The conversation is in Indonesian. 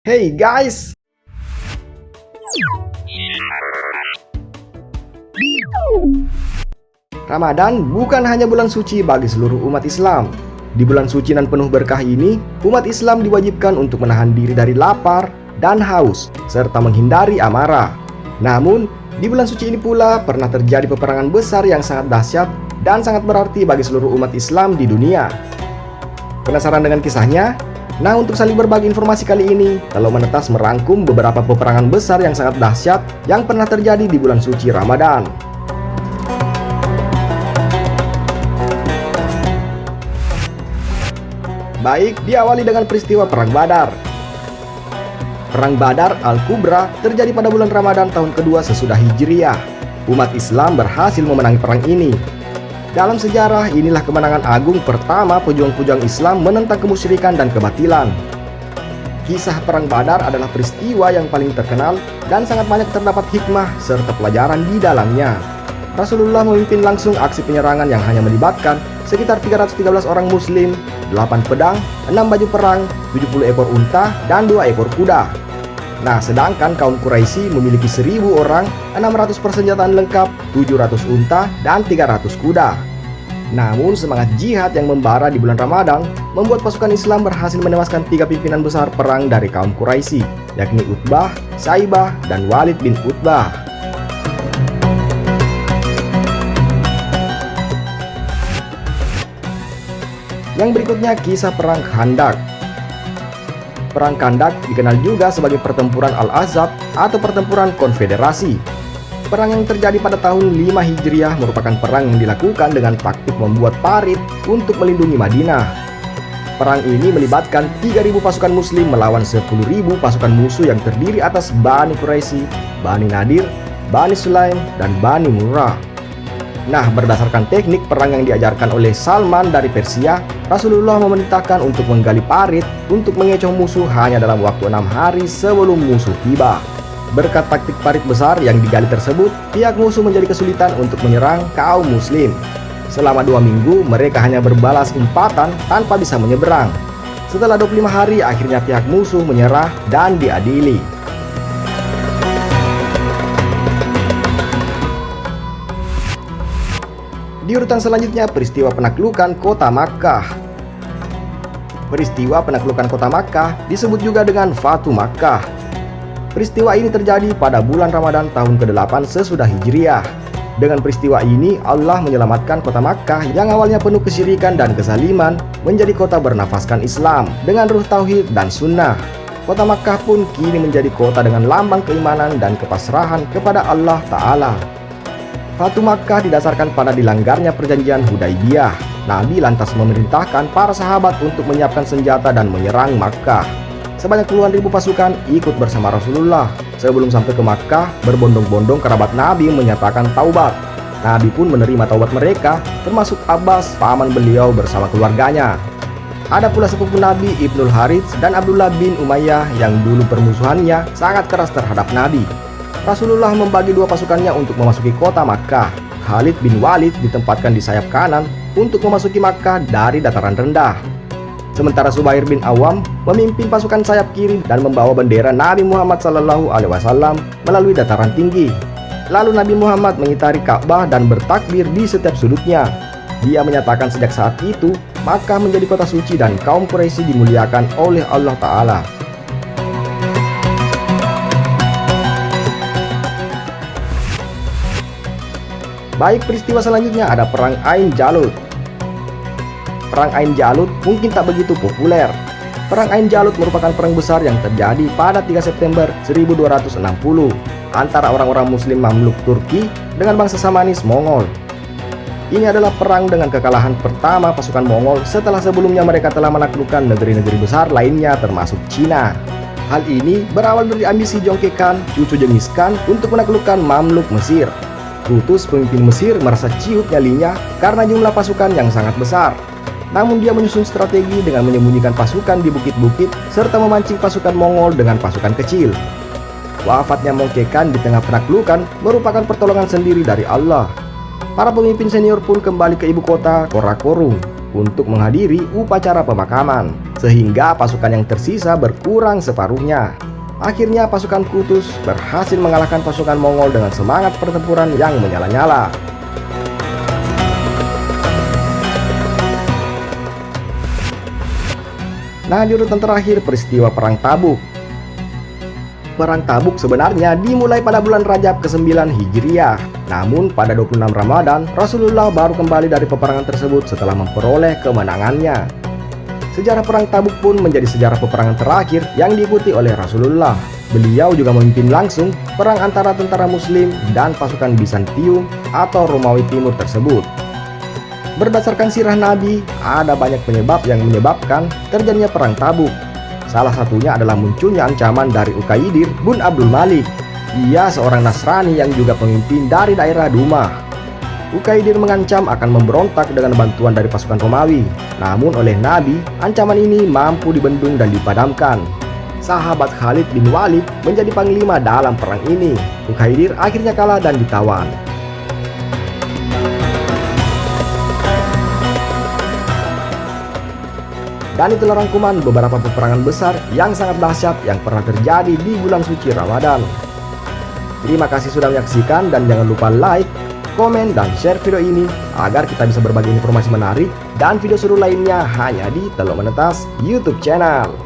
Hey guys, Ramadan bukan hanya bulan suci bagi seluruh umat Islam. Di bulan suci dan penuh berkah ini, umat Islam diwajibkan untuk menahan diri dari lapar dan haus, serta menghindari amarah. Namun, di bulan suci ini pula pernah terjadi peperangan besar yang sangat dahsyat dan sangat berarti bagi seluruh umat Islam di dunia. Penasaran dengan kisahnya? Nah, untuk saling berbagi informasi kali ini, Telo Menetas merangkum beberapa peperangan besar yang sangat dahsyat yang pernah terjadi di bulan suci Ramadan. Baik, diawali dengan peristiwa Perang Badar. Perang Badar Al-Kubra terjadi pada bulan Ramadan tahun kedua sesudah Hijriyah. Umat Islam berhasil memenangi perang ini. Dalam sejarah, inilah kemenangan agung pertama pejuang-pejuang Islam menentang kemusyrikan dan kebatilan. Kisah Perang Badar adalah peristiwa yang paling terkenal dan sangat banyak terdapat hikmah serta pelajaran di dalamnya. Rasulullah memimpin langsung aksi penyerangan yang hanya melibatkan sekitar 313 orang muslim, 8 pedang, 6 baju perang, 70 ekor unta, dan 2 ekor kuda. Nah, sedangkan kaum Quraisy memiliki 1000 orang, 600 persenjataan lengkap, 700 unta, dan 300 kuda. Namun semangat jihad yang membara di bulan Ramadan membuat pasukan Islam berhasil menewaskan 3 pimpinan besar perang dari kaum Quraisy, yakni Utbah, Saibah, dan Walid bin Utbah. Yang berikutnya kisah Perang Khandak. Perang Khandak dikenal juga sebagai pertempuran Al-Ahzab atau pertempuran konfederasi. Perang yang terjadi pada tahun 5 Hijriah merupakan perang yang dilakukan dengan taktik membuat parit untuk melindungi Madinah. Perang ini melibatkan 3.000 pasukan muslim melawan 10.000 pasukan musuh yang terdiri atas Bani Quraisy, Bani Nadir, Bani Sulaim, dan Bani Murrah. Nah, berdasarkan teknik perang yang diajarkan oleh Salman dari Persia, Rasulullah memerintahkan untuk menggali parit untuk mengecoh musuh hanya dalam waktu 6 hari sebelum musuh tiba. Berkat taktik parit besar yang digali tersebut, pihak musuh menjadi kesulitan untuk menyerang kaum muslim. Selama 2 minggu, mereka hanya berbalas umpatan tanpa bisa menyeberang. Setelah 25 hari, akhirnya pihak musuh menyerah dan diadili. Di urutan selanjutnya, peristiwa penaklukan kota Makkah. Peristiwa penaklukan kota Makkah disebut juga dengan Fatu Makkah. Peristiwa ini terjadi pada bulan Ramadan tahun ke-8 sesudah Hijriyah. Dengan peristiwa ini, Allah menyelamatkan kota Makkah yang awalnya penuh kesyirikan dan kezaliman menjadi kota bernafaskan Islam dengan ruh tauhid dan sunnah. Kota Makkah pun kini menjadi kota dengan lambang keimanan dan kepasrahan kepada Allah Ta'ala. Fatu Makkah didasarkan pada dilanggarnya perjanjian Hudaibiyah. Nabi lantas memerintahkan para sahabat untuk menyiapkan senjata dan menyerang Makkah. Sebanyak puluhan ribu pasukan ikut bersama Rasulullah. Sebelum sampai ke Makkah, berbondong-bondong kerabat Nabi menyatakan taubat. Nabi pun menerima taubat mereka, termasuk Abbas, paman beliau bersama keluarganya. Ada pula sepupu Nabi Ibnul Harits dan Abdullah bin Umayyah yang dulu permusuhannya sangat keras terhadap Nabi. Rasulullah membagi 2 pasukannya untuk memasuki kota Makkah. Khalid bin Walid ditempatkan di sayap kanan untuk memasuki Makkah dari dataran rendah. Sementara Zubair bin Awam memimpin pasukan sayap kiri dan membawa bendera Nabi Muhammad SAW melalui dataran tinggi. Lalu Nabi Muhammad mengitari Ka'bah dan bertakbir di setiap sudutnya. Dia menyatakan sejak saat itu Makkah menjadi kota suci dan kaum Quraisy dimuliakan oleh Allah Ta'ala. Baik, peristiwa selanjutnya ada Perang Ain Jalut. Perang Ain Jalut mungkin tak begitu populer. Perang Ain Jalut merupakan perang besar yang terjadi pada 3 September 1260 antara orang-orang muslim Mamluk Turki dengan bangsa Samanis Mongol. Ini adalah perang dengan kekalahan pertama pasukan Mongol setelah sebelumnya mereka telah menaklukkan negeri-negeri besar lainnya termasuk Cina. Hal ini berawal dari ambisi Jongke Khan, cucu Genghis Khan, untuk menaklukkan Mamluk Mesir. Brutus, pemimpin Mesir, merasa ciut nyalinya karena jumlah pasukan yang sangat besar. Namun dia menyusun strategi dengan menyembunyikan pasukan di bukit-bukit serta memancing pasukan Mongol dengan pasukan kecil. Wafatnya Jongke Khan di tengah penaklukan merupakan pertolongan sendiri dari Allah. Para pemimpin senior pun kembali ke ibu kota Karakorum. untuk menghadiri upacara pemakaman, sehingga pasukan yang tersisa berkurang separuhnya. Akhirnya pasukan Kutus berhasil mengalahkan pasukan Mongol dengan semangat pertempuran yang menyala-nyala. Nah, di urutan terakhir, peristiwa Perang Tabuk. Perang Tabuk sebenarnya dimulai pada bulan Rajab ke-9 Hijriah. Namun pada 26 Ramadan, Rasulullah baru kembali dari peperangan tersebut setelah memperoleh kemenangannya. Sejarah Perang Tabuk pun menjadi sejarah peperangan terakhir yang diikuti oleh Rasulullah. Beliau juga memimpin langsung perang antara tentara Muslim dan pasukan Bizantium atau Romawi Timur tersebut. Berdasarkan sirah Nabi, ada banyak penyebab yang menyebabkan terjadinya Perang Tabuk. Salah satunya adalah munculnya ancaman dari Uqaidir bin Abdul Malik. Ia seorang Nasrani yang juga pemimpin dari daerah Dumah. Uqaidir mengancam akan memberontak dengan bantuan dari pasukan Romawi. Namun oleh Nabi, ancaman ini mampu dibendung dan dipadamkan. Sahabat Khalid bin Walid menjadi panglima dalam perang ini. Uqaidir akhirnya kalah dan ditawan. Dan itulah rangkuman beberapa peperangan besar yang sangat dahsyat yang pernah terjadi di bulan suci Ramadan. Terima kasih sudah menyaksikan dan jangan lupa like, komen, dan share video ini agar kita bisa berbagi informasi menarik dan video seru lainnya hanya di Teluk Menetas YouTube channel.